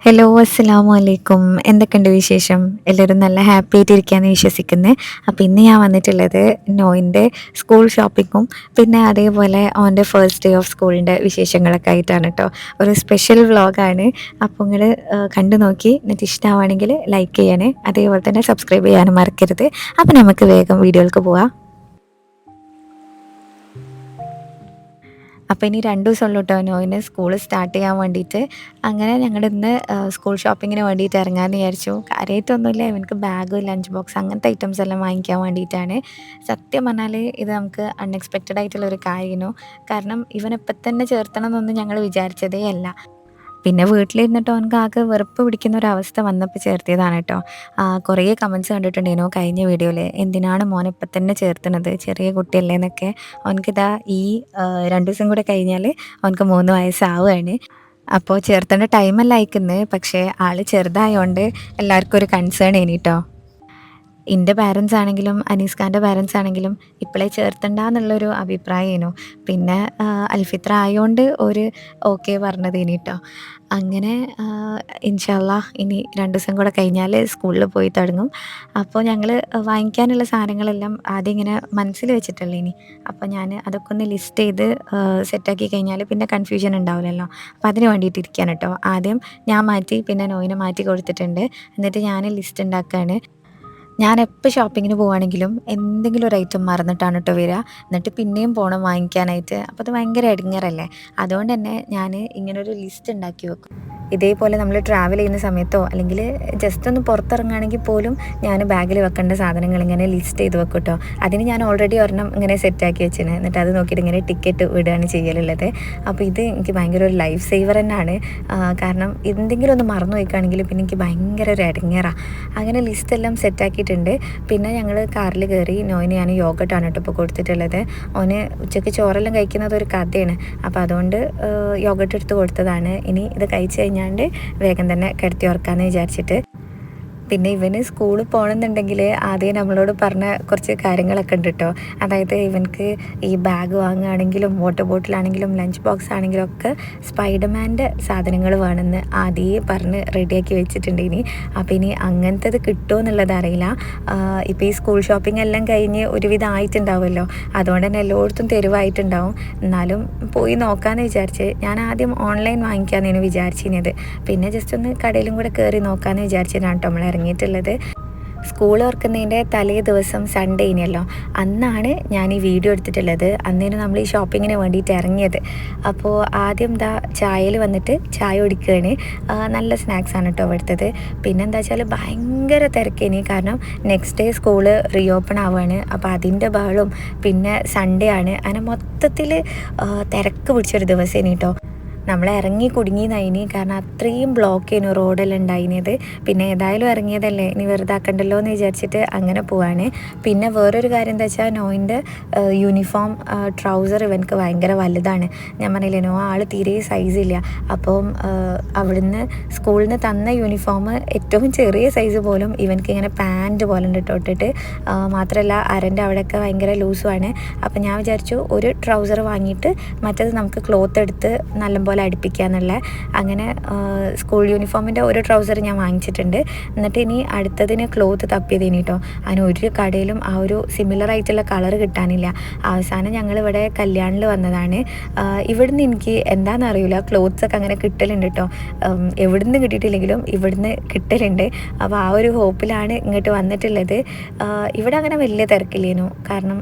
Hello, അസ്സലാമു അലൈക്കും. എന്തൊക്കെയുണ്ട് വിശേഷം? എല്ലാവരും നല്ല ഹാപ്പി ആയിട്ടിരിക്കുകയാന്ന് വിശ്വസിക്കുന്നത്. അപ്പോൾ ഇന്ന് ഞാൻ വന്നിട്ടുള്ളത് നോയിൻ്റെ സ്കൂൾ ഷോപ്പിങ്ങും പിന്നെ അതേപോലെ ഓൻ്റെ ഫസ്റ്റ് ഡേ ഓഫ് സ്കൂളിൻ്റെ വിശേഷങ്ങളൊക്കെ ആയിട്ടാണ് കേട്ടോ. ഒരു സ്പെഷ്യൽ വ്ളോഗാണ്. അപ്പോൾ നിങ്ങൾ കണ്ടു നോക്കി എന്നിട്ട് ഇഷ്ടമാവുകയാണെങ്കിൽ ലൈക്ക് ചെയ്യണേ, അതേപോലെ തന്നെ സബ്സ്ക്രൈബ് ചെയ്യാനും മറക്കരുത്. അപ്പോൾ നമുക്ക് വേഗം വീഡിയോയിലേക്ക് പോവാം. അപ്പോൾ ഇനി 2 ദിവസമുള്ളൂ കേട്ടോ നോയിന് സ്കൂൾ സ്റ്റാർട്ട് ചെയ്യാൻ വേണ്ടിയിട്ട്. അങ്ങനെ ഞങ്ങൾ ഇന്ന് സ്കൂൾ ഷോപ്പിങ്ങിന് വേണ്ടിയിട്ട് ഇറങ്ങാമെന്ന് വിചാരിച്ചു. കാര്യമായിട്ടൊന്നുമില്ല, ഇവനക്ക് ബാഗ്, ലഞ്ച് ബോക്സ് അങ്ങനത്തെ ഐറ്റംസ് എല്ലാം വാങ്ങിക്കാൻ വേണ്ടിയിട്ടാണ്. സത്യം പറഞ്ഞാൽ ഇത് നമുക്ക് അൺഎക്സ്പെക്റ്റഡ് ആയിട്ടുള്ളൊരു കാര്യമായിരുന്നു. കാരണം ഇവനിപ്പം തന്നെ ചേർത്തണം എന്നൊന്നും ഞങ്ങൾ വിചാരിച്ചതേ അല്ല. പിന്നെ വീട്ടിലിരുന്നിട്ട് അവനക്ക് ആകെ വെറുപ്പ് പിടിക്കുന്ന ഒരു അവസ്ഥ വന്നപ്പോൾ ചേർത്തിയതാണ് കേട്ടോ. കുറേ കമൻറ്റ്സ് കണ്ടിട്ടുണ്ടായിരുന്നു കഴിഞ്ഞ വീഡിയോയിൽ, എന്തിനാണ് മോനെ ഇപ്പം തന്നെ ചേർത്തുന്നത്, ചെറിയ കുട്ടിയല്ലേ എന്നൊക്കെ. അവനക്കിതാ ഈ 2 ദിവസം കൂടെ കഴിഞ്ഞാൽ അവനക്ക് 3 വയസ്സാവുകയാണ്. അപ്പോൾ ചേർത്തേണ്ട ടൈമല്ല അയക്കുന്നത്, പക്ഷേ ആൾ ചെറുതായതുകൊണ്ട് എല്ലാവർക്കും ഒരു കൺസേൺ ആണ് കേട്ടോ. എൻ്റെ പാരൻസ് ആണെങ്കിലും അനീസ് പാരൻസ് ആണെങ്കിലും ഇപ്പോഴേ ചേർത്തണ്ടെന്നുള്ളൊരു അഭിപ്രായമായിരുന്നു. പിന്നെ അൽഫിത്ര ആയതുകൊണ്ട് ഒരു ഓക്കെ പറഞ്ഞതേനി കേട്ടോ. അങ്ങനെ ഇൻഷാ അള്ളാ ഇനി 2 ദിവസം കൂടെ കഴിഞ്ഞാൽ സ്കൂളിൽ പോയി തുടങ്ങും. അപ്പോൾ ഞങ്ങൾ വാങ്ങിക്കാനുള്ള സാധനങ്ങളെല്ലാം ആദ്യം ഇങ്ങനെ മനസ്സിൽ വെച്ചിട്ടുള്ളൂ ഇനി. അപ്പോൾ ഞാൻ അതൊക്കെ ഒന്ന് ലിസ്റ്റ് ചെയ്ത് സെറ്റാക്കി കഴിഞ്ഞാൽ പിന്നെ കൺഫ്യൂഷൻ ഉണ്ടാവില്ലല്ലോ. അപ്പോൾ അതിന് വേണ്ടിയിട്ട് ഇരിക്കുകയാണ് കേട്ടോ. ആദ്യം ഞാൻ മാറ്റി പിന്നെ നോയിനെ മാറ്റി കൊടുത്തിട്ടുണ്ട്. എന്നിട്ട് ഞാൻ ലിസ്റ്റ് ഉണ്ടാക്കുകയാണ്. ഞാൻ എപ്പോൾ ഷോപ്പിങ്ങിന് പോവുകയാണെങ്കിലും എന്തെങ്കിലും ഒരു ഐറ്റം മറന്നിട്ടാണ് കേട്ടോ വരിക. എന്നിട്ട് പിന്നെയും പോകണം വാങ്ങിക്കാനായിട്ട്. അപ്പോൾ അത് ഭയങ്കര ഇടങ്ങേറല്ലേ. അതുകൊണ്ട് തന്നെ ഞാൻ ഇങ്ങനൊരു ലിസ്റ്റ് ഉണ്ടാക്കി വെക്കും. ഇതേപോലെ നമ്മൾ ട്രാവൽ ചെയ്യുന്ന സമയത്തോ അല്ലെങ്കിൽ ജസ്റ്റ് ഒന്ന് പുറത്തിറങ്ങുകയാണെങ്കിൽ പോലും ഞാൻ ബാഗിൽ വെക്കേണ്ട സാധനങ്ങൾ ഇങ്ങനെ ലിസ്റ്റ് ചെയ്ത് വെക്കും കേട്ടോ. അതിന് ഞാൻ ഓൾറെഡി ഒരെണ്ണം ഇങ്ങനെ സെറ്റാക്കി വെച്ചിന്. എന്നിട്ട് അത് നോക്കിയിട്ട് ഇങ്ങനെ ടിക്കറ്റ് വിടുകയാണ് ചെയ്യലുള്ളത്. അപ്പോൾ ഇത് എനിക്ക് ഭയങ്കര ഒരു ലൈഫ് സേവർ തന്നെയാണ്. കാരണം എന്തെങ്കിലും ഒന്ന് മറന്നു വയ്ക്കുകയാണെങ്കിൽ പിന്നെ എനിക്ക് ഭയങ്കര ഒരു ഇടങ്ങേറാണ്. അങ്ങനെ ലിസ്റ്റെല്ലാം സെറ്റാക്കിയിട്ടുണ്ട്. പിന്നെ ഞങ്ങൾ കാറിൽ കയറി നോയിന് ഞാൻ യോഗട്ടാണ് കേട്ടോ ഇപ്പോൾ കൊടുത്തിട്ടുള്ളത്. ഓന് ഉച്ചയ്ക്ക് ചോറെല്ലാം കഴിക്കുന്നത് ഒരു കഥയാണ്. അപ്പോൾ അതുകൊണ്ട് യോഗട്ട് എടുത്ത് കൊടുത്തതാണ്. ഇനി ഇത് കഴിച്ച് കഴിഞ്ഞാൽ വേഗം തന്നെ കിടത്തി ഉറക്കാമെന്ന് വിചാരിച്ചിട്ട്. പിന്നെ ഇവന് സ്കൂളിൽ പോകണമെന്നുണ്ടെങ്കിൽ ആദ്യം നമ്മളോട് പറഞ്ഞ കുറച്ച് കാര്യങ്ങളൊക്കെ ഉണ്ട് കേട്ടോ. അതായത് ഇവനക്ക് ഈ ബാഗ് വാങ്ങുകയാണെങ്കിലും വാട്ടർ ബോട്ടിലാണെങ്കിലും ലഞ്ച് ബോക്സ് ആണെങ്കിലും ഒക്കെ സ്പൈഡർമാൻ്റെ സാധനങ്ങൾ വേണമെന്ന് ആദ്യം പറഞ്ഞ് റെഡിയാക്കി വെച്ചിട്ടുണ്ട് ഇനി. അപ്പോൾ ഇനി അങ്ങനത്തത് കിട്ടുമോ എന്നുള്ളത് അറിയില്ല. ഇപ്പോൾ ഈ സ്കൂൾ ഷോപ്പിംഗ് എല്ലാം കഴിഞ്ഞ് ഒരുവിധം ആയിട്ടുണ്ടാവുമല്ലോ, അതുകൊണ്ട് തന്നെ എല്ലായിടത്തും തെരുവായിട്ടുണ്ടാവും. എന്നാലും പോയി നോക്കാമെന്ന് വിചാരിച്ച് ഞാൻ ആദ്യം ഓൺലൈൻ വാങ്ങിക്കാമെന്നാണ് വിചാരിച്ചിരുന്നത്. പിന്നെ ജസ്റ്റ് ഒന്ന് കടയിലും കൂടെ കയറി നോക്കാമെന്ന് വിചാരിച്ചിട്ടാണ് കേട്ടോ നമ്മൾ ഇറങ്ങിയിട്ടുള്ളത്. സ്കൂൾ തുറക്കുന്നതിൻ്റെ തലേ ദിവസം സൺഡേ ഇനിയല്ലോ, അന്നാണ് ഞാൻ ഈ വീഡിയോ എടുത്തിട്ടുള്ളത്. അന്നേരം നമ്മൾ ഈ ഷോപ്പിങ്ങിന് വേണ്ടിയിട്ട് ഇറങ്ങിയത്. അപ്പോൾ ആദ്യം ചായയിൽ വന്നിട്ട് ചായ കുടിക്കുകയാണ്. നല്ല സ്നാക്സാണ് കേട്ടോ എടുത്തത്. പിന്നെ എന്താ വെച്ചാൽ ഭയങ്കര തിരക്കേനി, കാരണം നെക്സ്റ്റ് ഡേ സ്കൂള് റീഓപ്പൺ ആവുകയാണ്. അപ്പോൾ അതിൻ്റെ ബഹളവും പിന്നെ സൺഡേ ആണ്. അങ്ങനെ മൊത്തത്തിൽ തിരക്ക് പിടിച്ചൊരു ദിവസേനി കേട്ടോ. നമ്മൾ ഇറങ്ങി കുടുങ്ങിയതായിനി, കാരണം അത്രയും ബ്ലോക്ക് ചെയ്യുന്നു റോഡെല്ലാം ഉണ്ടായിനത്. പിന്നെ ഏതായാലും ഇറങ്ങിയതല്ലേ, ഇനി വെറുതെ ആക്കണ്ടല്ലോ എന്ന് വിചാരിച്ചിട്ട് അങ്ങനെ പോവാണ്. പിന്നെ വേറൊരു കാര്യം എന്താ വെച്ചാൽ നോയിൻ്റെ യൂണിഫോം ട്രൗസർ ഇവനക്ക് ഭയങ്കര വലുതാണ്. ഞാൻ പറഞ്ഞില്ലേ, നോ ആൾ തീരെ സൈസില്ല. അപ്പം അവിടുന്ന് സ്കൂളിൽ നിന്ന് തന്ന യൂണിഫോം ഏറ്റവും ചെറിയ സൈസ് പോലും ഇവനക്ക് ഇങ്ങനെ പാൻറ്റ് പോലെ ഉണ്ട് ഇട്ടിട്ട്. മാത്രമല്ല അരൻ്റെ അവിടെയൊക്കെ ഭയങ്കര ലൂസുമാണ്. അപ്പം ഞാൻ വിചാരിച്ചു ഒരു ട്രൗസർ വാങ്ങിയിട്ട് മറ്റത് നമുക്ക് ക്ലോത്ത് എടുത്ത് നല്ലപോലെ അടുപ്പിക്കുക എന്നുള്ള. അങ്ങനെ സ്കൂൾ യൂണിഫോമിൻ്റെ ഒരു ട്രൗസർ ഞാൻ വാങ്ങിച്ചിട്ടുണ്ട്. എന്നിട്ട് ഇനി അടുത്തതിന് ക്ലോത്ത് തപ്പിയതിന് കേട്ടോ. അതിന് ഒരു കടയിലും ആ ഒരു സിമിലർ ആയിട്ടുള്ള കളർ കിട്ടാനില്ല. അവസാനം ഞങ്ങളിവിടെ കല്യാണിൽ വന്നതാണ്. ഇവിടുന്ന് എനിക്ക് എന്താണെന്ന് അറിയില്ല, ക്ലോത്ത്സൊക്കെ അങ്ങനെ കിട്ടലുണ്ട് കേട്ടോ. എവിടുന്ന് കിട്ടിയിട്ടില്ലെങ്കിലും ഇവിടുന്ന് കിട്ടലുണ്ട്. അപ്പോൾ ആ ഒരു ഹോപ്പിലാണ് ഇങ്ങോട്ട് വന്നിട്ടുള്ളത്. ഇവിടെ അങ്ങനെ വലിയ തിരക്കില്ലേനു, കാരണം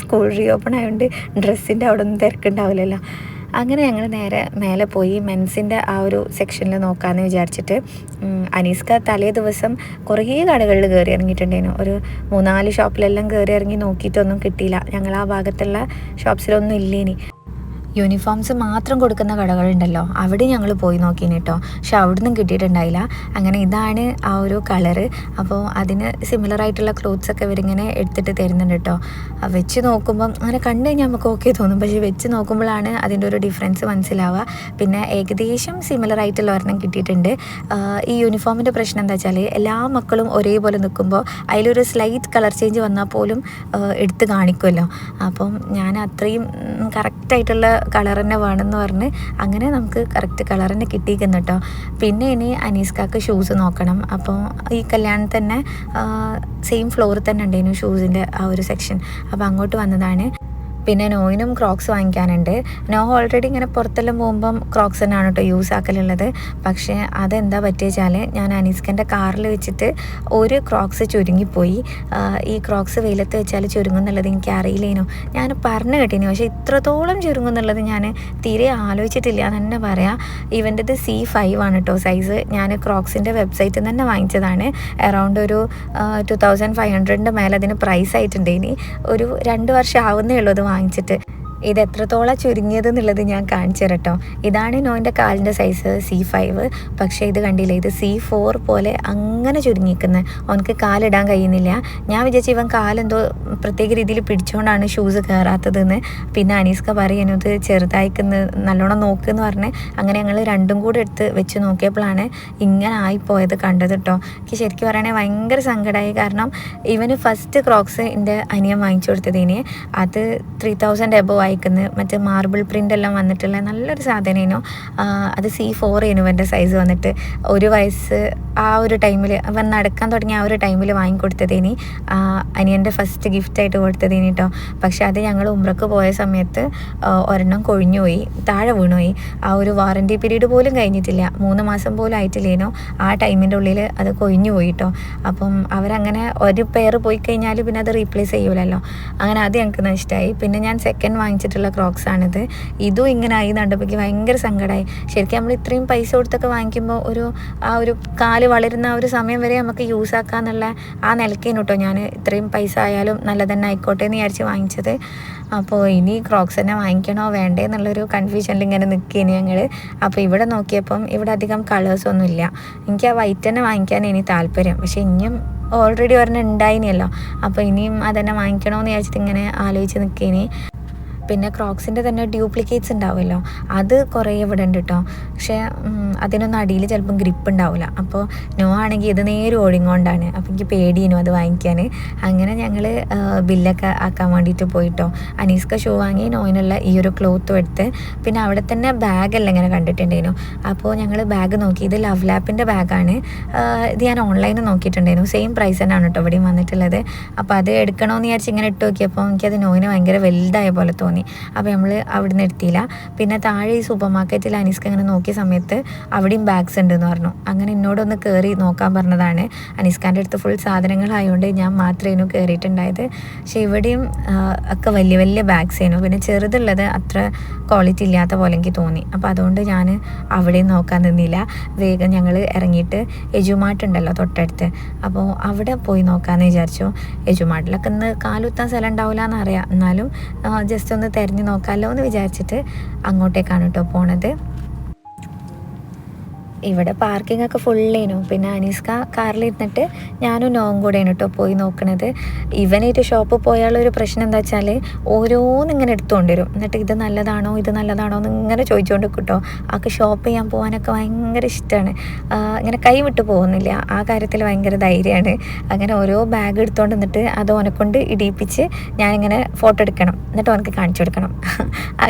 സ്കൂൾ റീഓപ്പൺ ആയതുകൊണ്ട് ഡ്രസ്സിൻ്റെ അവിടെ ഒന്നും തിരക്കുണ്ടാവില്ലല്ലോ. അങ്ങനെ ഞങ്ങൾ നേരെ മേലെ പോയി മെൻസിൻ്റെ ആ ഒരു സെക്ഷനിൽ നോക്കാമെന്ന് വിചാരിച്ചിട്ട്. അനീസ്ക തലേ ദിവസം കുറേ കടകളിൽ കയറി ഇറങ്ങിയിട്ടുണ്ടായിരുന്നു. ഒരു 3-4 ഷോപ്പിലെല്ലാം കയറി ഇറങ്ങി നോക്കിയിട്ടൊന്നും കിട്ടിയില്ല. ഞങ്ങൾ ആ ഭാഗത്തുള്ള ഷോപ്സിലൊന്നും ഇല്ലേനി. യൂണിഫോംസ് മാത്രം കൊടുക്കുന്ന കടകളുണ്ടല്ലോ, അവിടെ ഞങ്ങൾ പോയി നോക്കിന് കേട്ടോ. പക്ഷെ അവിടെ നിന്നും കിട്ടിയിട്ടുണ്ടായില്ല. അങ്ങനെ ഇതാണ് ആ ഒരു കളറ്. അപ്പോൾ അതിന് സിമിലർ ആയിട്ടുള്ള ക്ലോത്ത്സൊക്കെ ഇവരിങ്ങനെ എടുത്തിട്ട് തരുന്നുണ്ട് കേട്ടോ. വെച്ച് നോക്കുമ്പം അങ്ങനെ കണ്ടു കഴിഞ്ഞാൽ നമുക്ക് ഓക്കെ തോന്നും, പക്ഷേ വെച്ച് നോക്കുമ്പോഴാണ് അതിൻ്റെ ഒരു ഡിഫറൻസ് മനസ്സിലാവുക. പിന്നെ ഏകദേശം സിമിലർ ആയിട്ടുള്ള ഒരെണ്ണം കിട്ടിയിട്ടുണ്ട്. ഈ യൂണിഫോമിൻ്റെ പ്രശ്നം എന്താ വെച്ചാൽ എല്ലാ മക്കളും ഒരേപോലെ നിൽക്കുമ്പോൾ അതിലൊരു സ്ലൈറ്റ് കളർ ചേഞ്ച് വന്നാൽ പോലും എടുത്ത് കാണിക്കുമല്ലോ. അപ്പം ഞാൻ അത്രയും കറക്റ്റായിട്ടുള്ള കളർ തന്നെ വേണമെന്ന് പറഞ്ഞ് അങ്ങനെ നമുക്ക് കറക്റ്റ് കളർ തന്നെ കിട്ടിയിരിക്കുന്നു കേട്ടോ. പിന്നെ ഇനി അനീസ്കാക്ക് ഷൂസ് നോക്കണം. അപ്പോൾ ഈ കല്യാണം തന്നെ സെയിം ഫ്ലോറിൽ തന്നെ ഉണ്ടായിരുന്നു ഷൂസിൻ്റെ ആ ഒരു സെക്ഷൻ. അപ്പോൾ അങ്ങോട്ട് വന്നതാണ്. പിന്നെ നോയിനും ക്രോക്സ് വാങ്ങിക്കാനുണ്ട്. നോ ഓൾറെഡി ഇങ്ങനെ പുറത്തെല്ലാം പോകുമ്പം ക്രോക്സ് തന്നെയാണ് കേട്ടോ യൂസ് ആക്കലുള്ളത്. പക്ഷേ അതെന്താ പറ്റിയെച്ചാൽ ഞാൻ അനീസ്കൻ്റെ കാറിൽ വെച്ചിട്ട് ഒരു ക്രോക്സ് ചുരുങ്ങിപ്പോയി. ഈ ക്രോക്സ് വെയിലത്ത് വെച്ചാൽ ചുരുങ്ങുന്നുള്ളത് എനിക്ക് അറിയില്ലേനു. ഞാൻ പറഞ്ഞു കേട്ടിനു, പക്ഷേ ഇത്രത്തോളം ചുരുങ്ങുന്നുള്ളത് ഞാൻ തീരെ ആലോചിച്ചിട്ടില്ല എന്ന് തന്നെ പറയാം. ഇവൻ്റെത് C5 ആണ് കേട്ടോ സൈസ്. ഞാൻ ക്രോക്സിൻ്റെ വെബ്സൈറ്റിൽ നിന്ന് തന്നെ വാങ്ങിച്ചതാണ്. അറൗണ്ട് ഒരു 2500 മേലെ അതിന് പ്രൈസ് ആയിട്ടുണ്ട്. ഇനി ഒരു 2 വർഷം ആവുന്നേ ഉള്ളൂ അത് വാങ്ങിച്ചിട്ട്. ഇത് എത്രത്തോളം ചുരുങ്ങിയത് എന്നുള്ളത് ഞാൻ കാണിച്ചു തരാം കേട്ടോ. ഇതാണ് നോയിൻ്റെ കാലിൻ്റെ സൈസ് C5. പക്ഷേ ഇത് കണ്ടില്ലേ, ഇത് C4 പോലെ അങ്ങനെ ചുരുങ്ങിക്കുന്നത്. അവനക്ക് കാലിടാൻ കഴിയുന്നില്ല. ഞാൻ വിചാരിച്ചു ഇവൻ കാലെന്തോ പ്രത്യേക രീതിയിൽ പിടിച്ചുകൊണ്ടാണ് ഷൂസ് കയറാത്തതെന്ന്. പിന്നെ അനീസ്ക പറയുന്നു ഇത് ചെറുതായിക്കുന്ന നല്ലോണം നോക്കുമെന്ന് പറഞ്ഞ് അങ്ങനെ ഞങ്ങൾ രണ്ടും കൂടെ എടുത്ത് വെച്ച് നോക്കിയപ്പോഴാണ് ഇങ്ങനെ ആയിപ്പോയത് കണ്ടത് കേട്ടോ. എനിക്ക് ശരിക്കും പറയണേ ഭയങ്കര സങ്കടമായി. കാരണം ഇവന് ഫസ്റ്റ് ക്രോക്സ് എൻ്റെ അനിയൻ വാങ്ങിച്ചു കൊടുത്തതിന് അത് 3000 എബോ വായിക്കുന്നത്. മറ്റേ മാർബിൾ പ്രിൻ്റ് എല്ലാം വന്നിട്ടുള്ള നല്ലൊരു സാധനേനു. അത് C4 എൻ്റെ സൈസ് വന്നിട്ട്. 1 വയസ്സ് ആ ഒരു ടൈമിൽ അവൻ നടക്കാൻ തുടങ്ങിയ ആ ഒരു ടൈമിൽ വാങ്ങിക്കൊടുത്തതിന് അനിയൻ്റെ ഫസ്റ്റ് ഗിഫ്റ്റായിട്ട് കൊടുത്തതിന് കേട്ടോ. പക്ഷെ അത് ഞങ്ങൾ ഉംറക്ക് പോയ സമയത്ത് ഒരെണ്ണം കൊഴിഞ്ഞുപോയി, താഴെ വീണുപോയി. ആ ഒരു വാറൻറ്റി പീരീഡ് പോലും കഴിഞ്ഞിട്ടില്ല, 3 മാസം പോലും ആയിട്ടില്ലേനോ. ആ ടൈമിൻ്റെ ഉള്ളിൽ അത് കൊഴിഞ്ഞു പോയി കേട്ടോ. അപ്പം അവരങ്ങനെ ഒരു പെയർ പോയി കഴിഞ്ഞാൽ പിന്നെ അത് റീപ്ലേസ് ചെയ്യൂലല്ലോ. അങ്ങനെ അത് ഞങ്ങൾക്ക് നഷ്ടമായി. പിന്നെ ഞാൻ സെക്കൻഡ് വാങ്ങിച്ചിട്ടുള്ള ക്രോക്സ് ആണിത്. ഇതും ഇങ്ങനെ ആയി കണ്ടപ്പോൾ ഭയങ്കര സങ്കടമായി. ശരിക്കും നമ്മൾ ഇത്രയും പൈസ കൊടുത്തൊക്കെ വാങ്ങിക്കുമ്പോൾ ആ ഒരു കാല് വളരുന്ന ആ ഒരു സമയം വരെ നമുക്ക് യൂസ് ആക്കാന്നുള്ള ആ നിലക്കേനു കേട്ടോ ഞാൻ ഇത്രയും പൈസ ആയാലും നല്ല തന്നെ ആയിക്കോട്ടെ എന്ന് വിചാരിച്ച് വാങ്ങിച്ചത്. അപ്പോൾ ഇനി ക്രോക്സ് തന്നെ വാങ്ങിക്കണോ വേണ്ടേ എന്നുള്ളൊരു കൺഫ്യൂഷനിൽ ഇങ്ങനെ നിൽക്കുകയാണ് ഞങ്ങൾ. അപ്പോൾ ഇവിടെ നോക്കിയപ്പം ഇവിടെ അധികം കളേഴ്സൊന്നും ഇല്ല. എനിക്ക് ആ വൈറ്റ് തന്നെ വാങ്ങിക്കാൻ ഇനി താല്പര്യം. പക്ഷേ ഇനിയും ഓൾറെഡി ഒരെണ്ണം ഉണ്ടായിനല്ലോ. അപ്പോൾ ഇനിയും അതന്നെ വാങ്ങിക്കണമെന്ന് വിചാരിച്ചിട്ട് ഇങ്ങനെ ആലോചിച്ച് നിൽക്കേനി. പിന്നെ ക്രോക്സിൻ്റെ തന്നെ ഡ്യൂപ്ലിക്കേറ്റ്സ് ഉണ്ടാവുമല്ലോ, അത് കുറേ ഇവിടെ ഉണ്ട് കേട്ടോ. പക്ഷേ അതിനൊന്നും അടിയിൽ ചിലപ്പം ഗ്രിപ്പ് ഉണ്ടാവില്ല. അപ്പോൾ നോ ആണെങ്കിൽ ഇത് നേരെ ഓടിങ്ങോണ്ടാണ്. അപ്പോൾ എനിക്ക് പേടിയേനു അത് വാങ്ങിക്കാൻ. അങ്ങനെ ഞങ്ങൾ ബില്ലൊക്കെ ആക്കാൻ വേണ്ടിയിട്ട് പോയിട്ടോ. അനീസ്ക ഷൂ വാങ്ങി, നോയിനുള്ള ഈ ഒരു ക്ലോത്തും എടുത്ത്. പിന്നെ അവിടെ തന്നെ ബാഗെല്ലാം ഇങ്ങനെ കണ്ടിട്ടുണ്ടായിരുന്നു. അപ്പോൾ ഞങ്ങൾ ബാഗ് നോക്കി. ഇത് ലവ് ലാപ്പിൻ്റെ ബാഗാണ്. ഇത് ഞാൻ ഓൺലൈനിൽ നോക്കിയിട്ടുണ്ടായിരുന്നു. സെയിം പ്രൈസ് തന്നെയാണ് കേട്ടോ ഇവിടെയും വന്നിട്ടുള്ളത്. അപ്പോൾ അത് എടുക്കണമെന്ന് വിചാരിച്ച് ഇങ്ങനെ ഇട്ട് നോക്കിയപ്പോൾ എനിക്കത് നോയിന് ഭയങ്കര വലുതായ പോലെ തോന്നി. അപ്പോൾ നമ്മൾ അവിടെ നിന്ന് എടുത്തില്ല. പിന്നെ താഴെ ഈ സൂപ്പർ മാർക്കറ്റിൽ അനീസ്ക ഇങ്ങനെ നോക്കിയ സമയത്ത് അവിടെയും ബാഗ്സ് ഉണ്ടെന്ന് പറഞ്ഞു. അങ്ങനെ എന്നോടൊന്ന് കയറി നോക്കാൻ പറഞ്ഞതാണ്. അനീസ്കാൻ്റെ അടുത്ത് ഫുൾ സാധനങ്ങളായതുകൊണ്ട് ഞാൻ മാത്രമേ കയറിയിട്ടുണ്ടായത്. പക്ഷേ ഇവിടെയും ഒക്കെ വലിയ വലിയ ബാഗ്സ് ആയിരുന്നു. പിന്നെ ചെറുതുള്ളത് അത്ര ക്വാളിറ്റി ഇല്ലാത്ത പോലെ എനിക്ക് തോന്നി. അപ്പോൾ അതുകൊണ്ട് ഞാൻ അവിടെയും നോക്കാൻ നിന്നില്ല. വേഗം ഞങ്ങൾ ഇറങ്ങിയിട്ട് എജുമാർട്ട് ഉണ്ടല്ലോ തൊട്ടടുത്ത്, അപ്പോൾ അവിടെ പോയി നോക്കാമെന്ന് വിചാരിച്ചു. എജുമാർട്ടിലൊക്കെ ഇന്ന് കാലുത്താൻ സ്ഥലം ഉണ്ടാവില്ല എന്നറിയാം, എന്നാലും ജസ്റ്റ് ഒന്ന് തിരഞ്ഞു നോക്കാമല്ലോ എന്ന് വിചാരിച്ചിട്ട് അങ്ങോട്ടേക്കാണ് കേട്ടോ പോണത്. ഇവിടെ പാർക്കിംഗ് ഒക്കെ ഫുള്ളേനു. പിന്നെ അനീസ്ക കാറിലിരുന്നിട്ട് ഞാനും നോവും കൂടെയാണ് കേട്ടോ പോയി നോക്കണത്. ഇവനായിട്ട് ഷോപ്പിൽ പോയാലൊരു പ്രശ്നം എന്താ വെച്ചാൽ ഓരോന്നിങ്ങനെ എടുത്തുകൊണ്ട് വരും. എന്നിട്ട് ഇത് നല്ലതാണോ എന്ന് ഇങ്ങനെ ചോദിച്ചുകൊണ്ട് കിട്ടോ. ആൾക്ക് ഷോപ്പ് ചെയ്യാൻ പോകാനൊക്കെ ഭയങ്കര ഇഷ്ടമാണ്. ഇങ്ങനെ കൈ വിട്ട് പോകുന്നില്ല, ആ കാര്യത്തിൽ ഭയങ്കര ധൈര്യമാണ്. അങ്ങനെ ഓരോ ബാഗ് എടുത്തുകൊണ്ട് നിന്നിട്ട് അത് ഓനെക്കൊണ്ട് ഇടിയിപ്പിച്ച് ഞാനിങ്ങനെ ഫോട്ടോ എടുക്കണം, എന്നിട്ട് ഓനക്ക് കാണിച്ചു കൊടുക്കണം.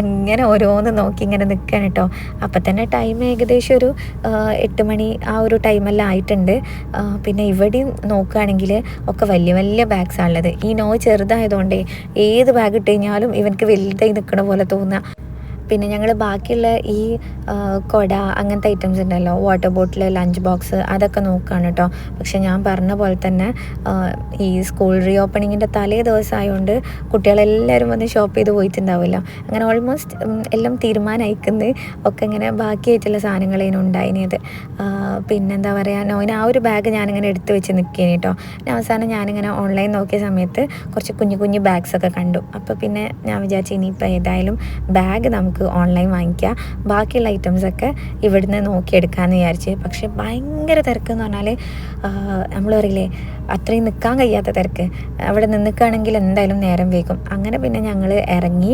അങ്ങനെ ഓരോന്ന് നോക്കി ഇങ്ങനെ നിൽക്കണം കേട്ടോ. അപ്പം തന്നെ ടൈം ഏകദേശം ഒരു 8 മണി ആ ഒരു ടൈമെല്ലാം ആയിട്ടുണ്ട്. പിന്നെ ഇവിടെയും നോക്കുകയാണെങ്കിൽ ഒക്കെ വലിയ വലിയ ബാഗ്സാണ് ഉള്ളത്. ഈ നോ ചെറുതായതുകൊണ്ടേ ഏത് ബാഗ് ഇട്ട് കഴിഞ്ഞാലും ഇവനക്ക് വലുതായി നിൽക്കണ പോലെ തോന്നുക. പിന്നെ ഞങ്ങൾ ബാക്കിയുള്ള ഈ കൊട അങ്ങനത്തെ ഐറ്റംസ് ഉണ്ടല്ലോ, വാട്ടർ ബോട്ടിൽ, ലഞ്ച് ബോക്സ്, അതൊക്കെ നോക്കുകയാണ് കേട്ടോ. പക്ഷെ ഞാൻ പറഞ്ഞ പോലെ തന്നെ ഈ സ്കൂൾ റീ ഓപ്പണിങ്ങിൻ്റെ തലേ ദിവസം ആയതുകൊണ്ട് കുട്ടികളെല്ലാവരും വന്ന് ഷോപ്പ് ചെയ്ത് പോയിട്ടുണ്ടാവുമല്ലോ. അങ്ങനെ ഓൾമോസ്റ്റ് എല്ലാം തീരുമാനമായിക്കുന്നത് ഒക്കെ ഇങ്ങനെ ബാക്കിയായിട്ടുള്ള സാധനങ്ങളേനും ഉണ്ടായിനത്. പിന്നെന്താ പറയുക, നോയിന് ആ ഒരു ബാഗ് ഞാനിങ്ങനെ എടുത്ത് വെച്ച് നിൽക്കേനെ കേട്ടോ. അവസാനം ഞാനിങ്ങനെ ഓൺലൈൻ നോക്കിയ സമയത്ത് കുറച്ച് കുഞ്ഞു കുഞ്ഞു ബാഗ്സൊക്കെ കണ്ടു. അപ്പോൾ പിന്നെ ഞാൻ വിചാരിച്ചു ഇനിയിപ്പോൾ ഏതായാലും ബാഗ് നമുക്ക് ഓൺലൈൻ വാങ്ങിക്കുക, ബാക്കിയുള്ള ഐറ്റംസൊക്കെ ഇവിടുന്ന് നോക്കിയെടുക്കാമെന്ന് വിചാരിച്ച്. പക്ഷെ ഭയങ്കര തിരക്കെന്ന് പറഞ്ഞാൽ നമ്മൾ പറയില്ലേ അത്രയും നിൽക്കാൻ കഴിയാത്ത തിരക്ക്. അവിടെ നിൽക്കുകയാണെങ്കിൽ എന്തായാലും നേരം വൈകും. അങ്ങനെ പിന്നെ ഞങ്ങൾ ഇറങ്ങി.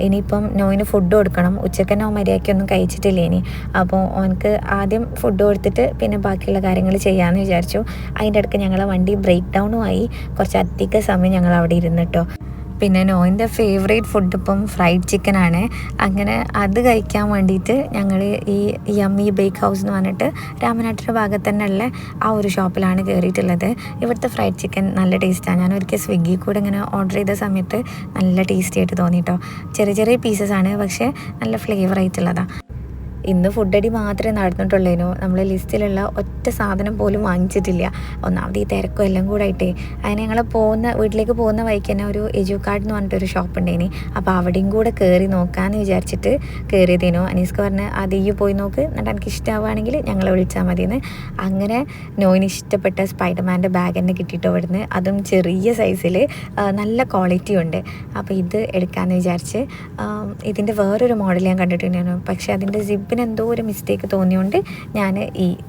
ഇനിയിപ്പം നോയിന് ഫുഡ് കൊടുക്കണം. ഉച്ചക്ക് നോ മര്യാദയ്ക്കൊന്നും കഴിച്ചിട്ടില്ല ഇനി. അപ്പോൾ ഓനക്ക് ആദ്യം ഫുഡ് കൊടുത്തിട്ട് പിന്നെ ബാക്കിയുള്ള കാര്യങ്ങൾ ചെയ്യാമെന്ന് വിചാരിച്ചു. അതിൻ്റെ ഇടയ്ക്ക് ഞങ്ങളെ വണ്ടി ബ്രേക്ക് ഡൗണും ആയി. കുറച്ചധികം സമയം ഞങ്ങൾ അവിടെ ഇരുന്നിട്ടോ. പിന്നെ നോയിൻ്റെ ഫേവറേറ്റ് ഫുഡ് ഇപ്പം ഫ്രൈഡ് ചിക്കനാണ്. അങ്ങനെ അത് കഴിക്കാൻ വേണ്ടിയിട്ട് ഞങ്ങൾ ഈ യമ്മി ബേക്ക് ഹൗസ് എന്ന് പറഞ്ഞിട്ട് രാമനാട്ടുകര ഭാഗത്ത് തന്നെ ഉള്ള ആ ഒരു ഷോപ്പിലാണ് കയറിയിട്ടുള്ളത്. ഇവിടുത്തെ ഫ്രൈഡ് ചിക്കൻ നല്ല ടേസ്റ്റാണ്. ഞാൻ ഒരിക്കൽ സ്വിഗ്ഗി കൂടെ ഇങ്ങനെ ഓർഡർ ചെയ്ത സമയത്ത് നല്ല ടേസ്റ്റി ആയിട്ട് തോന്നിട്ടോ. ചെറിയ ചെറിയ പീസസ് ആണ്, പക്ഷേ നല്ല ഫ്ലേവർ ആയിട്ടുള്ളതാണ്. ഇന്ന് ഫുഡടി മാത്രമേ നടന്നിട്ടുള്ളേനു. നമ്മൾ ലിസ്റ്റിലുള്ള ഒറ്റ സാധനം പോലും വാങ്ങിച്ചിട്ടില്ല. ഒന്നാമത് ഈ തിരക്കും എല്ലാം കൂടെ ആയിട്ടേ. അതിന് ഞങ്ങൾ വീട്ടിലേക്ക് പോകുന്ന വഴിക്ക് തന്നെ ഒരു എജുകാർഡ് എന്ന് പറഞ്ഞിട്ടൊരു ഷോപ്പ് ഉണ്ടേനി. അപ്പോൾ അവിടെയും കൂടെ കയറി നോക്കാമെന്ന് വിചാരിച്ചിട്ട് കയറിയതേനു. അനീസ്ക്ക് പറഞ്ഞ് അതിയ്യ് പോയി നോക്ക്, എന്നിട്ട് എനിക്ക് ഇഷ്ടമാവുകയാണെങ്കിൽ ഞങ്ങളെ വിളിച്ചാൽ മതിയെന്ന്. അങ്ങനെ നോയിന് ഇഷ്ടപ്പെട്ട സ്പൈഡർമാൻ്റെ ബാഗ് തന്നെ കിട്ടിയിട്ടോ ഇവിടുന്ന്. അതും ചെറിയ സൈസിൽ നല്ല ക്വാളിറ്റി ഉണ്ട്. അപ്പോൾ ഇത് എടുക്കാമെന്ന് വിചാരിച്ച് ഇതിൻ്റെ വേറൊരു മോഡൽ ഞാൻ കണ്ടിട്ടുണ്ടായിരുന്നു. പക്ഷേ അതിൻ്റെ സിബിന് എന്തോ ഒരു മിസ്റ്റേക്ക് തോന്നിയോണ്ട് ഞാൻ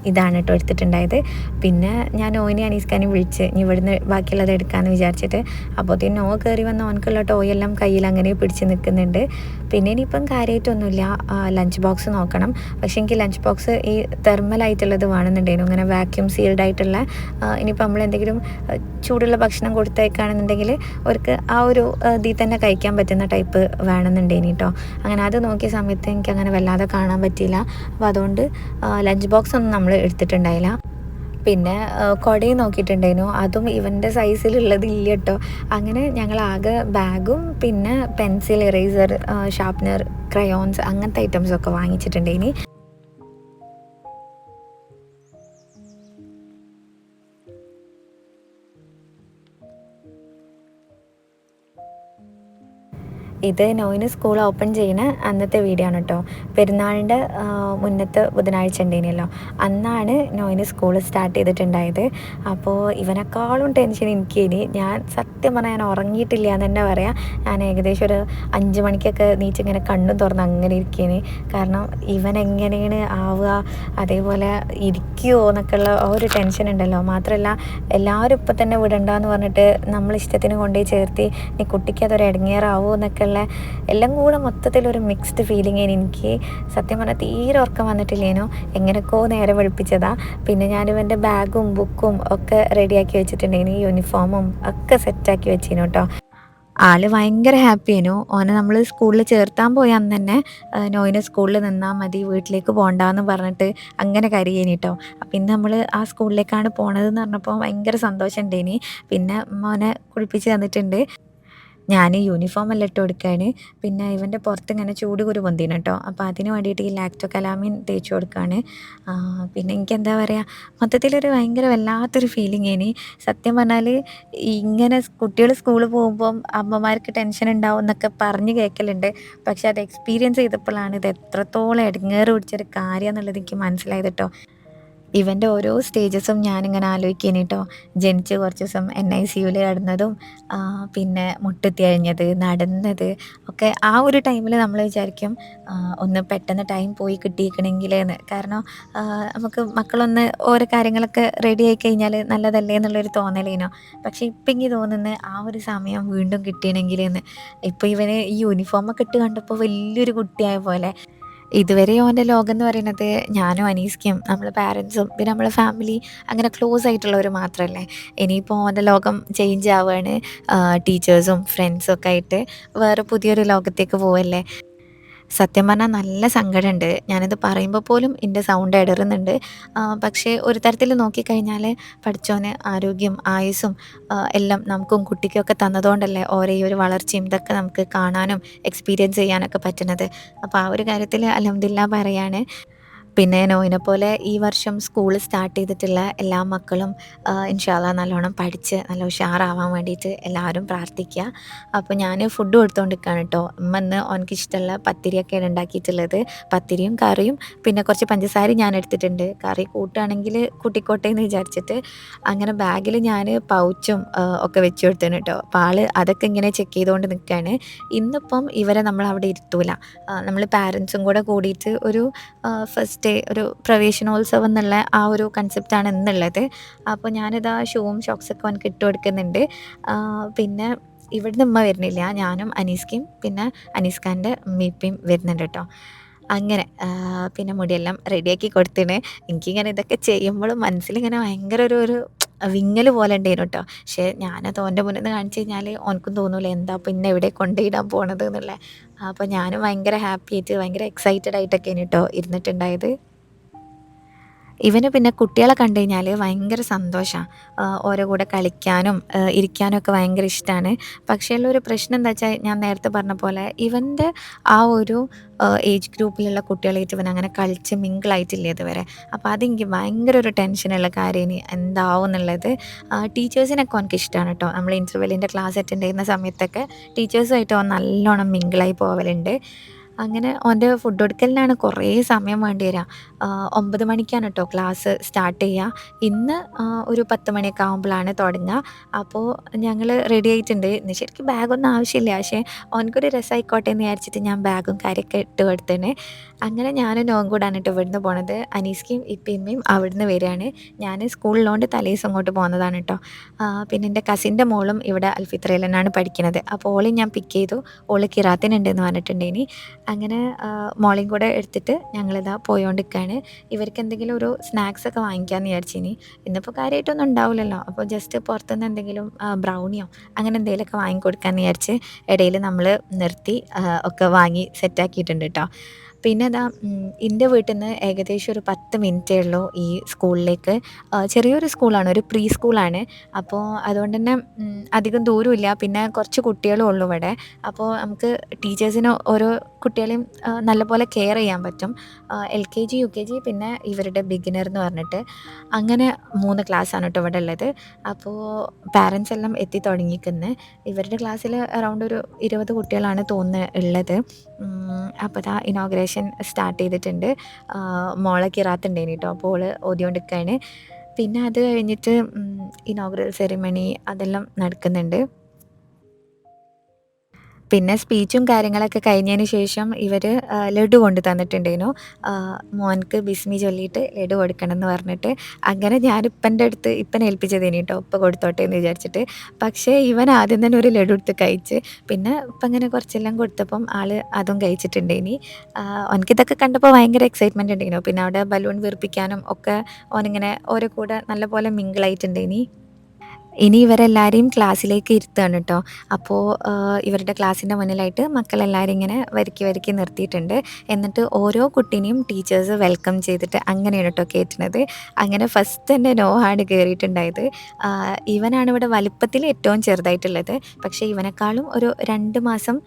ഇതാണ് കേട്ടോ എടുത്തിട്ടുണ്ടായത്. പിന്നെ ഞാൻ ഓയിനെ അനീസ്ക്കാനെയും വിളിച്ച് ഇനി ഇവിടുന്ന് ബാക്കിയുള്ളത് എടുക്കാമെന്ന് വിചാരിച്ചിട്ട്. അപ്പോഴത്തേന് നോ കയറി വന്ന ഓനക്കുള്ള ടോയെല്ലാം കയ്യിൽ അങ്ങനെ പിടിച്ച് നിൽക്കുന്നുണ്ട്. പിന്നെ ഇനിയിപ്പം കാര്യമായിട്ടൊന്നുമില്ല, ലഞ്ച് ബോക്സ് നോക്കണം. പക്ഷേ എനിക്ക് ലഞ്ച് ബോക്സ് ഈ തെർമലായിട്ടുള്ളത് വേണമെന്നുണ്ടായിരുന്നു, ഇങ്ങനെ വാക്യൂം സീൽഡ് ആയിട്ടുള്ള. ഇനിയിപ്പോൾ നമ്മൾ എന്തെങ്കിലും ചൂടുള്ള ഭക്ഷണം കൊടുത്തേക്കാണെന്നുണ്ടെങ്കിൽ അവർക്ക് ആ ഒരു ഇതിൽ തന്നെ കഴിക്കാൻ പറ്റുന്ന ടൈപ്പ് വേണമെന്നുണ്ടേനി കേട്ടോ. അങ്ങനെ അത് നോക്കിയ സമയത്ത് എനിക്ക് അങ്ങനെ വല്ലാതെ കാണാൻ പറ്റിയില്ല. അപ്പോൾ അതുകൊണ്ട് ലഞ്ച് ബോക്സ് ഒന്നും നമ്മൾ എടുത്തിട്ടുണ്ടായില്ല. പിന്നെ കുടയും നോക്കിയിട്ടുണ്ടായിരുന്നു, അതും ഇവൻ്റെ സൈസിലുള്ളത് ഇല്ല കേട്ടോ. അങ്ങനെ ഞങ്ങൾ ആകെ ബാഗും പിന്നെ പെൻസിൽ, ഇറേസർ, ഷാർപ്നർ, ക്രയോൺസ് അങ്ങനത്തെ ഐറ്റംസൊക്കെ വാങ്ങിച്ചിട്ടുണ്ടായിനി. ഇത് നോയിന് സ്കൂൾ ഓപ്പൺ ചെയ്യുന്ന അന്നത്തെ വീഡിയോ ആണ് കേട്ടോ. പെരുന്നാളിൻ്റെ മുന്നത്തെ ബുധനാഴ്ച ഉണ്ടേനല്ലോ, അന്നാണ് നോയിന് സ്കൂൾ സ്റ്റാർട്ട് ചെയ്തിട്ടുണ്ടായത്. അപ്പോൾ ഇവനെക്കാളും ടെൻഷൻ എനിക്കേനി. ഞാൻ സത്യം പറഞ്ഞാൽ ഞാൻ ഉറങ്ങിയിട്ടില്ല എന്ന് തന്നെ പറയാം. ഞാൻ ഏകദേശം ഒരു 5 മണിക്കൊക്കെ നീച്ചിങ്ങനെ കണ്ണും തുറന്ന് അങ്ങനെ ഇരിക്കേനി. കാരണം ഇവൻ എങ്ങനെയാണ് ആവുക, അതേപോലെ ഇരിക്കുമോ എന്നൊക്കെയുള്ള ഒരു ടെൻഷൻ ഉണ്ടല്ലോ. മാത്രമല്ല എല്ലാവരും ഇപ്പം തന്നെ വിടണ്ടെന്ന് പറഞ്ഞിട്ട് നമ്മൾ ഇഷ്ടത്തിന് കൊണ്ടുപോയി ചേർത്തി നീ കുട്ടിക്ക് അതൊരു ഇടങ്ങേറാവോ എന്നൊക്കെ എല്ലാം കൂടെ മൊത്തത്തിലൊരു മിക്സ്ഡ് ഫീലിംഗ് എനിക്ക്. സത്യം പറഞ്ഞാൽ തീരെ ഉറക്കം വന്നിട്ടില്ലേനോ, എങ്ങനെയൊക്കെയോ നേരെ വെളുപ്പിച്ചതാ. പിന്നെ ഞാനിവൻ്റെ ബാഗും ബുക്കും ഒക്കെ റെഡിയാക്കി വെച്ചിട്ടുണ്ടെങ്കിൽ യൂണിഫോമും ഒക്കെ സെറ്റാക്കി വെച്ചിരുന്നു കേട്ടോ. ആള് ഭയങ്കര ഹാപ്പിയേനു. ഓനെ നമ്മൾ സ്കൂളിൽ ചേർത്താൻ പോയ അന്ന് തന്നെ നോയിനെ സ്കൂളിൽ നിന്നാൽ മതി, വീട്ടിലേക്ക് പോകണ്ടെന്ന് പറഞ്ഞിട്ട് അങ്ങനെ കരയേനി കേട്ടോ. അപ്പം ഇന്ന് നമ്മൾ ആ സ്കൂളിലേക്കാണ് പോണതെന്ന് പറഞ്ഞപ്പോൾ ഭയങ്കര സന്തോഷം ഉണ്ടേനി. പിന്നെ മോനെ കുളിപ്പിച്ച് തന്നിട്ടുണ്ട്. ഞാൻ യൂണിഫോം എല്ലാം ഇട്ട് കൊടുക്കുകയാണ്. പിന്നെ ഇവൻ്റെ പുറത്ത് ഇങ്ങനെ ചൂട് കുരു പൊന്തിന് കേട്ടോ. അപ്പോൾ അതിന് വേണ്ടിയിട്ട് ഈ ലാക്ടോ കലാമിൻ തേച്ച് കൊടുക്കുകയാണ്. പിന്നെ എനിക്ക് എന്താ പറയുക, മൊത്തത്തിലൊരു ഭയങ്കര വല്ലാത്തൊരു ഫീലിംഗ് ഇനി. സത്യം പറഞ്ഞാൽ ഇങ്ങനെ കുട്ടികൾ സ്കൂളിൽ പോകുമ്പം അമ്മമാർക്ക് ടെൻഷൻ ഉണ്ടാവും എന്നൊക്കെ പറഞ്ഞ് കേൾക്കലുണ്ട്. പക്ഷെ അത് എക്സ്പീരിയൻസ് ചെയ്തപ്പോഴാണ് ഇത് എത്രത്തോളം ഇടങ്ങേറ് പിടിച്ചൊരു കാര്യം എന്നുള്ളത് എനിക്ക് മനസ്സിലായത് കേട്ടോ. ഇവൻ്റെ ഓരോ സ്റ്റേജസും ഞാനിങ്ങനെ ആലോചിക്കേനി കേട്ടോ. ജനിച്ച് കുറച്ച് ദിവസം NICUവിൽ കിടന്നതും പിന്നെ മുട്ടുത്തി കഴിഞ്ഞത്, നടന്നത് ഒക്കെ ആ ഒരു ടൈമിൽ നമ്മൾ വിചാരിക്കും ഒന്ന് പെട്ടെന്ന് ടൈം പോയി കിട്ടിയിരിക്കണമെങ്കിലെന്ന്. കാരണം നമുക്ക് മക്കളൊന്ന് ഓരോ കാര്യങ്ങളൊക്കെ റെഡി ആയി കഴിഞ്ഞാൽ നല്ലതല്ലേ എന്നുള്ളൊരു തോന്നലേനോ. പക്ഷേ ഇപ്പം എനിക്ക് തോന്നുന്നത് ആ ഒരു സമയം വീണ്ടും കിട്ടിയണമെങ്കിലെന്ന്. ഇപ്പോൾ ഇവന് ഈ യൂണിഫോമൊക്കെ ഇട്ട് കണ്ടപ്പോൾ വലിയൊരു കുട്ടിയായ പോലെ. ഇതുവരെ ഓൻ്റെ ലോകം എന്ന് പറയുന്നത് ഞാനും അനീസ്ക്കും നമ്മളെ പാരൻസും പിന്നെ നമ്മളെ ഫാമിലി അങ്ങനെ ക്ലോസ് ആയിട്ടുള്ളവർ മാത്രമല്ലേ. ഇനിയിപ്പോൾ ഓൻ്റെ ലോകം ചേഞ്ച് ആവുകയാണ്. ടീച്ചേഴ്സും ഫ്രണ്ട്സും ഒക്കെ ആയിട്ട് വേറെ പുതിയൊരു ലോകത്തേക്ക് പോവല്ലേ. സത്യം പറഞ്ഞാൽ നല്ല സങ്കടമുണ്ട്. ഞാനിത് പറയുമ്പോൾ പോലും എൻ്റെ സൗണ്ട് ഇടറുന്നുണ്ട്. പക്ഷേ ഒരു തരത്തിൽ നോക്കിക്കഴിഞ്ഞാൽ പടച്ചോന് ആരോഗ്യം, ആയുസ്സും എല്ലാം നമുക്കും കുട്ടിക്കൊക്കെ തന്നതുകൊണ്ടല്ലേ ഓരോ ഈ ഒരു വളർച്ചയും ഇതൊക്കെ നമുക്ക് കാണാനും എക്സ്പീരിയൻസ് ചെയ്യാനൊക്കെ പറ്റുന്നത്. അപ്പോൾ ആ ഒരു കാര്യത്തിൽ അൽഹംദുലില്ലാ പറയാണ്. പിന്നെ നോയിനെ പോലെ ഈ വർഷം സ്കൂൾ സ്റ്റാർട്ട് ചെയ്തിട്ടുള്ള എല്ലാ മക്കളും ഇൻഷാ അള്ളാ നല്ലോണം പഠിച്ച് നല്ല ഉഷാറാവാൻ വേണ്ടിയിട്ട് എല്ലാവരും പ്രാർത്ഥിക്കുക. അപ്പോൾ ഞാൻ ഫുഡ് കൊടുത്തുകൊണ്ടിരിക്കുകയാണ് കേട്ടോ. ഉമ്മ ഇന്ന് ഓനക്ക് ഇഷ്ടമുള്ള പത്തിരിയൊക്കെയാണ് ഉണ്ടാക്കിയിട്ടുള്ളത്. പത്തിരിയും കറിയും പിന്നെ കുറച്ച് പഞ്ചസാരയും ഞാൻ എടുത്തിട്ടുണ്ട്. കറി കൂട്ടുകയാണെങ്കിൽ കൂട്ടിക്കോട്ടെ എന്ന് വിചാരിച്ചിട്ട്. അങ്ങനെ ബാഗിൽ ഞാൻ പൗച്ചും ഒക്കെ വെച്ച് കൊടുത്തേന് കേട്ടോ. അപ്പോൾ ആൾ അതൊക്കെ ഇങ്ങനെ ചെക്ക് ചെയ്തുകൊണ്ട് നിൽക്കുകയാണ്. ഇന്നിപ്പം ഇവരെ നമ്മൾ അവിടെ ഇരുത്തൂല. നമ്മൾ പാരൻസും കൂടെ കൂടിയിട്ട് ഒരു ഫസ്റ്റ് ഡേ ഒരു പ്രവേശനോത്സവം എന്നുള്ള ആ ഒരു കൺസെപ്റ്റാണ് ഇന്നുള്ളത്. അപ്പോൾ ഞാനിതാ ഷൂവും ഷോക്സൊക്കെ അവനക്ക് ഇട്ട് കൊടുക്കുന്നുണ്ട്. പിന്നെ ഇവിടുന്ന് ഉമ്മ വരുന്നില്ല, ഞാനും അനീസ്ക്കയും പിന്നെ അനീസ്ഖാൻ്റെ ഉമ്മയും വരുന്നുണ്ട് കേട്ടോ. അങ്ങനെ പിന്നെ മുടിയെല്ലാം റെഡിയാക്കി കൊടുത്തിന്. എനിക്കിങ്ങനെ ഇതൊക്കെ ചെയ്യുമ്പോഴും മനസ്സിലിങ്ങനെ ഭയങ്കര ഒരു വിങ്ങല് പോലെ ഉണ്ടേനു ട്ടോ. പക്ഷേ ഞാനത് ഓൻ്റെ മുന്നിന്ന് കാണിച്ച് കഴിഞ്ഞാല് ഓൻക്കും തോന്നൂല എന്താപ്പം ഇന്നെ എവിടെ കൊണ്ടോയിടാൻ പോണത് ന്ന്ള്ളെ. അപ്പൊ ഞാനും ഭയങ്കര ഹാപ്പി ആയിട്ട് ഭയങ്കര എക്സൈറ്റഡ് ആയിട്ടൊക്കേനി ട്ടോ ഇരുന്നിട്ടുണ്ടായത്. ഇവന് പിന്നെ കുട്ടികളെ കണ്ട് കഴിഞ്ഞാല് ഭയങ്കര സന്തോഷാ. ഓരെ കൂടെ കളിക്കാനും ഇരിക്കാനും ഒക്കെ ഭയങ്കര ഇഷ്ടാണ്. പക്ഷേ ഉള്ളൊരു പ്രശ്നം എന്താച്ചാ ഞാൻ നേരത്തെ പറഞ്ഞ പോലെ ഇവൻ്റെ ആ ഒരു ഏജ് ഗ്രൂപ്പിലുള്ള കുട്ടികളായിട്ട് ഇവനങ്ങനെ കളിച്ച് മിങ്കിളായിട്ടില്ല ഇതുവരെ. അപ്പോൾ അതെനിക്ക് ഭയങ്കര ഒരു ടെൻഷനുള്ള കാര്യേനി എന്താവും എന്നുള്ളത്. ടീച്ചേഴ്സിനൊക്കെ ഓൻക്ക് ഇഷ്ടാണ് ട്ടോ. നമ്മൾ ഇൻ്റർവെല്ലിൻ്റെ ക്ലാസ് അറ്റൻഡ് ചെയ്യുന്ന സമയത്തൊക്കെ ടീച്ചേഴ്സുമായിട്ട് ഓൻ നല്ലോണം മിങ്കിളായി പോവലുണ്ട്. അങ്ങനെ ഓൻ്റെ ഫുഡ് കൊടുക്കലിനാണ് കുറേ സമയം വേണ്ടി വരാ. 9 മണിക്കാണ് ട്ടോ ക്ലാസ് സ്റ്റാർട്ട് ചെയ്യുക. ഇന്ന് ഒരു 10 മണിയൊക്കെ ആകുമ്പളാണ് തുടങ്ങുക. അപ്പോൾ ഞങ്ങൾ റെഡി ആയിട്ടുണ്ട്. ഇന്ന് ശരിക്കും ബാഗൊന്നും ആവശ്യമില്ല. പക്ഷേ ഓൻക്കൊരു രസമായിക്കോട്ടെ എന്ന് വിചാരിച്ചിട്ട് ഞാൻ ബാഗും കാര്യമൊക്കെ ഇട്ട് കൊടുത്തേന്. അങ്ങനെ ഞാനും നോയും കൂടാണ് ട്ടോ ഇവിടുന്ന് പോണത്. അനീസ്‌ക്കയും ഇപ്പയും ഇമ്മയും അവിടുന്ന് വരാണ്. ഞാൻ സ്കൂളിള്ളോണ്ട് തലേദിവസം ഇങ്ങോട്ട് പോന്നതാണ് ട്ടോ. പിന്നെ എൻ്റെ കസിൻ്റെ മോളും ഇവിടെ അൽഫിത്രയിൽ തന്നെയാണ് പഠിക്കണത്. അപ്പോൾ ഓളെയും ഞാൻ പിക്ക് ചെയ്തു. ഓള് കിറാത്തിനുണ്ടെന്ന് പറഞ്ഞിട്ടുണ്ടേനി. അങ്ങനെ മോളെയും കൂടെ എടുത്തിട്ട് ഞങ്ങളിതാ പോയോണ്ടിരിക്കുകയാണ്. ഇവർക്ക് എന്തെങ്കിലും ഒരു സ്നാക്സൊക്കെ വാങ്ങിക്കാമെന്ന് വിചാരിച്ചിനി. ഇന്നിപ്പോൾ കാര്യമായിട്ടൊന്നും ഉണ്ടാവില്ലല്ലോ. അപ്പോൾ ജസ്റ്റ് പുറത്തുനിന്ന് എന്തെങ്കിലും ബ്രൗണിയോ അങ്ങനെ എന്തെങ്കിലുമൊക്കെ വാങ്ങിക്കൊടുക്കാമെന്ന് വിചാരിച്ച് ഇടയിൽ നമ്മൾ നിർത്തി ഒക്കെ വാങ്ങി സെറ്റാക്കിയിട്ടുണ്ട് ട്ടോ. പിന്നെ ദാ എൻ്റെ വീട്ടിൽ നിന്ന് ഏകദേശം ഒരു 10 മിനിറ്റേ ഉള്ളൂ ഈ സ്കൂളിലേക്ക്. ചെറിയൊരു സ്കൂളാണ്. ഒരു പ്രീ സ്കൂളാണ്. അപ്പോൾ അതുകൊണ്ട് തന്നെ അധികം ദൂരമില്ല. പിന്നെ കുറച്ച് കുട്ടികളും ഉള്ളൂ ഇവിടെ. അപ്പോൾ നമുക്ക് ടീച്ചേഴ്സിന് ഓരോ കുട്ടികളെയും നല്ലപോലെ കെയർ ചെയ്യാൻ പറ്റും. LKG, UKG പിന്നെ ഇവരുടെ ബിഗിനർ എന്ന് പറഞ്ഞിട്ട് അങ്ങനെ 3 ക്ലാസ്സാണ് ട്ടോ ഇവിടെ ഉള്ളത്. അപ്പോൾ പാരൻസ് എല്ലാം എത്തി തുടങ്ങിയിരിക്കുന്നു. ഇവരുടെ ക്ലാസ്സിൽ അറൗണ്ട് ഒരു 20 കുട്ടികളാണ് തോന്നുന്നു ഉള്ളത്. അപ്പോൾ ദാ ഇനോഗ്രേഷൻ സ്റ്റാർട്ട് ചെയ്തിട്ടുണ്ട്. മോളെ കിറാത്തുണ്ടേനി ട്ടോ. അപ്പോൾ ഓള് ഓതിയോണ്ടിരിക്കുകയാണ്. പിന്നെ അത് കഴിഞ്ഞിട്ട് ഇനോഗ്രൽ സെറിമണി അതെല്ലാം നടക്കുന്നുണ്ട്. പിന്നെ സ്പീച്ചും കാര്യങ്ങളൊക്കെ കഴിഞ്ഞതിന് ശേഷം ഇവർ ലഡു കൊണ്ട് തന്നിട്ടുണ്ടേനു. മോൻക്ക് ബിസ്മി ചൊല്ലിയിട്ട് ലഡു കൊടുക്കണമെന്ന് പറഞ്ഞിട്ട്. അങ്ങനെ ഞാൻ ഇപ്പൻ്റെ അടുത്ത് ഇപ്പനെ ഏൽപ്പിച്ചതേനി ട്ടോ. ഉപ്പ കൊടുത്തോട്ടെ എന്ന് വിചാരിച്ചിട്ട്. പക്ഷേ ഇവൻ ആദ്യം തന്നെ ഒരു ലഡു എടുത്ത് കഴിച്ച്. പിന്നെ ഇപ്പം ഇങ്ങനെ കുറച്ചെല്ലാം കൊടുത്തപ്പം ആൾ അതും കഴിച്ചിട്ടുണ്ടേനി. ഓൻക്കിതൊക്കെ കണ്ടപ്പോൾ ഭയങ്കര എക്സൈറ്റ്മെൻറ്റ് ഉണ്ടേനു. പിന്നെ അവിടെ ബലൂൺ വീർപ്പിക്കാനും ഒക്കെ ഓനിങ്ങനെ ഓരെ കൂടെ നല്ലപോലെ മിങ്കിളായിട്ടുണ്ടേനി. ഇനി ഇവരെല്ലാവരെയും ക്ലാസ്സിലേക്ക് ഇരുത്തുകയാണ് ട്ടോ. അപ്പോൾ ഇവരുടെ ക്ലാസ്സിൻ്റെ മുന്നിലായിട്ട് മക്കളെല്ലാവരും ഇങ്ങനെ വരിക്ക് വരിക്ക് നിർത്തിയിട്ടുണ്ട്. എന്നിട്ട് ഓരോ കുട്ടീനെയും ടീച്ചേഴ്സ് വെൽക്കം ചെയ്തിട്ട് അങ്ങനെയാണ് ട്ടോ കയറ്റുന്നത്. അങ്ങനെ ഫസ്റ്റ് തന്നെ നോഹാണ് കയറിയിട്ടുണ്ടായത്. ഇവനാണ് ഇവിടെ വലിപ്പത്തിൽ ഏറ്റവും ചെറുതായിട്ടുള്ളത്. പക്ഷേ ഇവനെക്കാളും ഒരു 2 മാസം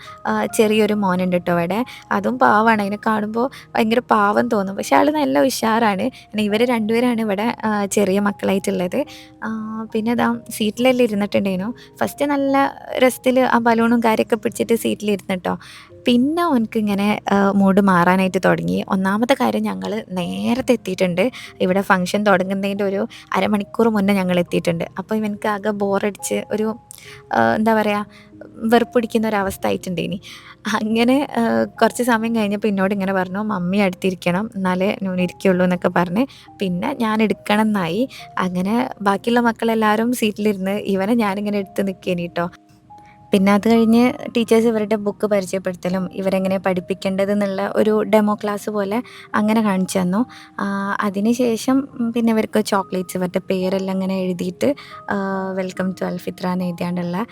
ചെറിയൊരു മോനുണ്ട് ട്ടോ ഇവിടെ. അതും പാവാണ്. അതിനെ കാണുമ്പോൾ ഭയങ്കര പാവം തോന്നും. പക്ഷേ ആൾ നല്ല ഉഷാറാണ്. പിന്നെ ഇവർ രണ്ടുപേരാണ് ഇവിടെ ചെറിയ മക്കളായിട്ടുള്ളത്. പിന്നെ ദാ സീറ്റിലെല്ലാം ഇരുന്നിട്ടുണ്ടേനു. ഫസ്റ്റ് നല്ല രസത്തിൽ ആ ബലൂണും കാര്യമൊക്കെ പിടിച്ചിട്ട് സീറ്റിലിരുന്ന് ട്ടോ. പിന്നെ ഓൻക്കിങ്ങനെ മൂഡ് മാറാനായിട്ട് തുടങ്ങി. ഒന്നാമത്തെ കാര്യം ഞങ്ങൾ നേരത്തെ എത്തിയിട്ടുണ്ട്. ഇവിടെ ഫംഗ്ഷൻ തുടങ്ങുന്നതിൻ്റെ ഒരു അരമണിക്കൂർ മുന്നേ ഞങ്ങൾ എത്തിയിട്ടുണ്ട്. അപ്പോൾ ഇവൻക്ക് ആകെ ബോറടിച്ച് ഒരു എന്താ പറയുക വെറുപ്പ് പിടിക്കുന്ന ഒരവസ്ഥ ആയിട്ടുണ്ടേനി. അങ്ങനെ കുറച്ച് സമയം കഴിഞ്ഞപ്പോൾ എന്നോട് ഇങ്ങനെ പറഞ്ഞു, "മമ്മി അടുത്തിരിക്കണം എന്നാലേ നൂനിരിക്കുള്ളൂ" എന്നൊക്കെ പറഞ്ഞ്. പിന്നെ ഞാൻ എടുക്കണം എന്നായി. അങ്ങനെ ബാക്കിയുള്ള മക്കളെല്ലാവരും സീറ്റിലിരുന്ന് ഇവനെ ഞാനിങ്ങനെ എടുത്ത് നിൽക്കേനി ട്ടോ. പിന്നെ അത് കഴിഞ്ഞ് ടീച്ചേഴ്സ് ഇവരുടെ ബുക്ക് പരിചയപ്പെടുത്തലും ഇവരെങ്ങനെ പഠിപ്പിക്കേണ്ടതെന്നുള്ള ഒരു ഡെമോ ക്ലാസ് പോലെ അങ്ങനെ കാണിച്ചു തന്നു. അതിന് ശേഷം പിന്നെ ഇവർക്ക് ചോക്ലേറ്റ്സ് ഇവരുടെ പേരെല്ലാം ഇങ്ങനെ എഴുതിയിട്ട് വെൽക്കം ടു അൽഫിത്ര എന്ന് എഴുതിയാണ്ടുള്ള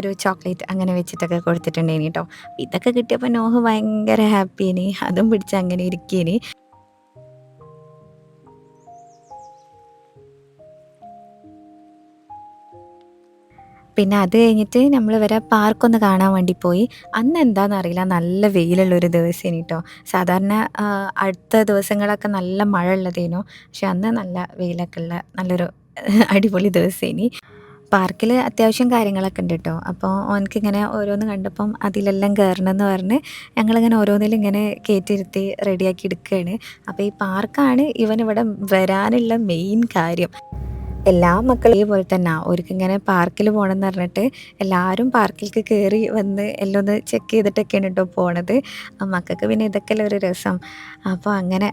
ഒരു ചോക്ലേറ്റ് അങ്ങനെ വെച്ചിട്ടൊക്കെ കൊടുത്തിട്ടുണ്ടേനി ട്ടോ. ഇതൊക്കെ കിട്ടിയപ്പോൾ നോഹ് ഭയങ്കര ഹാപ്പിയേനി. അതും പിടിച്ച് അങ്ങനെ ഇരിക്കേനി. പിന്നെ അത് കഴിഞ്ഞിട്ട് നമ്മൾ ഇവരെ പാർക്കൊന്ന് കാണാൻ വേണ്ടി പോയി. അന്ന് എന്താന്നറിയില്ല നല്ല വെയിലുള്ളൊരു ദിവസേനി ട്ടോ. സാധാരണ അടുത്ത ദിവസങ്ങളൊക്കെ നല്ല മഴ ഉള്ളതേനു. പക്ഷെ അന്ന് നല്ല വെയിലൊക്കെ ഉള്ള നല്ലൊരു അടിപൊളി ദിവസേനി. പാർക്കിൽ അത്യാവശ്യം കാര്യങ്ങളൊക്കെ ഉണ്ട് ട്ടോ. അപ്പോൾ ഓൻക്കിങ്ങനെ ഓരോന്ന് കണ്ടപ്പം അതിലെല്ലാം കയറണമെന്ന് പറഞ്ഞ് ഞങ്ങളിങ്ങനെ ഓരോന്നിലും ഇങ്ങനെ കയറ്റിയിരുത്തി റെഡിയാക്കി എടുക്കുകയാണ്. അപ്പോൾ ഈ പാർക്കാണ് ഇവനിവിടെ വരാനുള്ള മെയിൻ കാര്യം. എല്ലാ മക്കളും ഇതേപോലെ തന്നാ. ഓര്ക്കിങ്ങനെ പാർക്കിൽ പോകണമെന്ന് പറഞ്ഞിട്ട് എല്ലാവരും പാർക്കിലേക്ക് കയറി വന്ന് എല്ലാം ഒന്ന് ചെക്ക് ചെയ്തിട്ടൊക്കെയാണ് ട്ടോ പോണത്. മക്കൾക്ക് പിന്നെ ഇതൊക്കെയല്ലേ ഒരു രസം. അപ്പോൾ അങ്ങനെ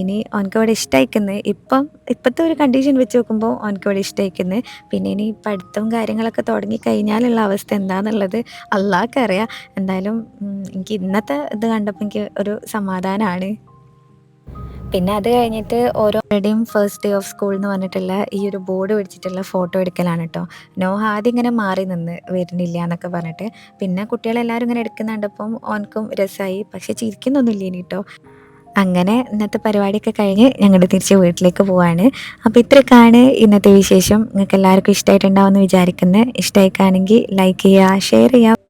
ഇനി ഓൻക്കിവിടെ ഇഷ്ടമായിക്കുന്ന്. ഇപ്പോഴത്തെ ഒരു കണ്ടീഷൻ വെച്ച് നോക്കുമ്പോൾ ഓൻക്കിവിടെ ഇഷ്ടമായിക്കുന്ന്. പിന്നെ ഇനി പഠിത്തവും കാര്യങ്ങളൊക്കെ തുടങ്ങിക്കഴിഞ്ഞാലുള്ള അവസ്ഥ എന്താണെന്നുള്ളത് അള്ളാഹ്ക്കറിയാം. എന്തായാലും എനിക്ക് ഇന്നത്തെ ഇത് കണ്ടപ്പോൾ എനിക്ക് ഒരു സമാധാനമാണ്. പിന്നെ അത് കഴിഞ്ഞിട്ട് ഓരോരുടെയും ഫസ്റ്റ് ഡേ ഓഫ് സ്കൂൾ എന്ന് പറഞ്ഞിട്ടുള്ള ഈ ഒരു ബോർഡ് പിടിച്ചിട്ടുള്ള ഫോട്ടോ എടുക്കലാണ് കേട്ടോ. നോഹ ആദ്യം ഇങ്ങനെ മാറി നിന്ന് വരുന്നില്ല എന്നൊക്കെ പറഞ്ഞിട്ട്. പിന്നെ കുട്ടികളെല്ലാവരും ഇങ്ങനെ എടുക്കുന്ന കണ്ടപ്പം ഓനക്കും രസമായി. പക്ഷെ ചിരിക്കുന്നൊന്നും ഇല്ലേനി ട്ടോ. അങ്ങനെ ഇന്നത്തെ പരിപാടിയൊക്കെ കഴിഞ്ഞ് ഞങ്ങൾ തിരിച്ച് വീട്ടിലേക്ക് പോവാണ്. അപ്പോൾ ഇത്രയൊക്കെയാണ് ഇന്നത്തെ വിശേഷം. നിങ്ങൾക്ക് എല്ലാവർക്കും ഇഷ്ടമായിട്ടുണ്ടാവുമെന്ന് വിചാരിക്കുന്നു. ഇഷ്ടമായിക്കാണെങ്കിൽ ലൈക്ക് ചെയ്യുക, ഷെയർ ചെയ്യുക.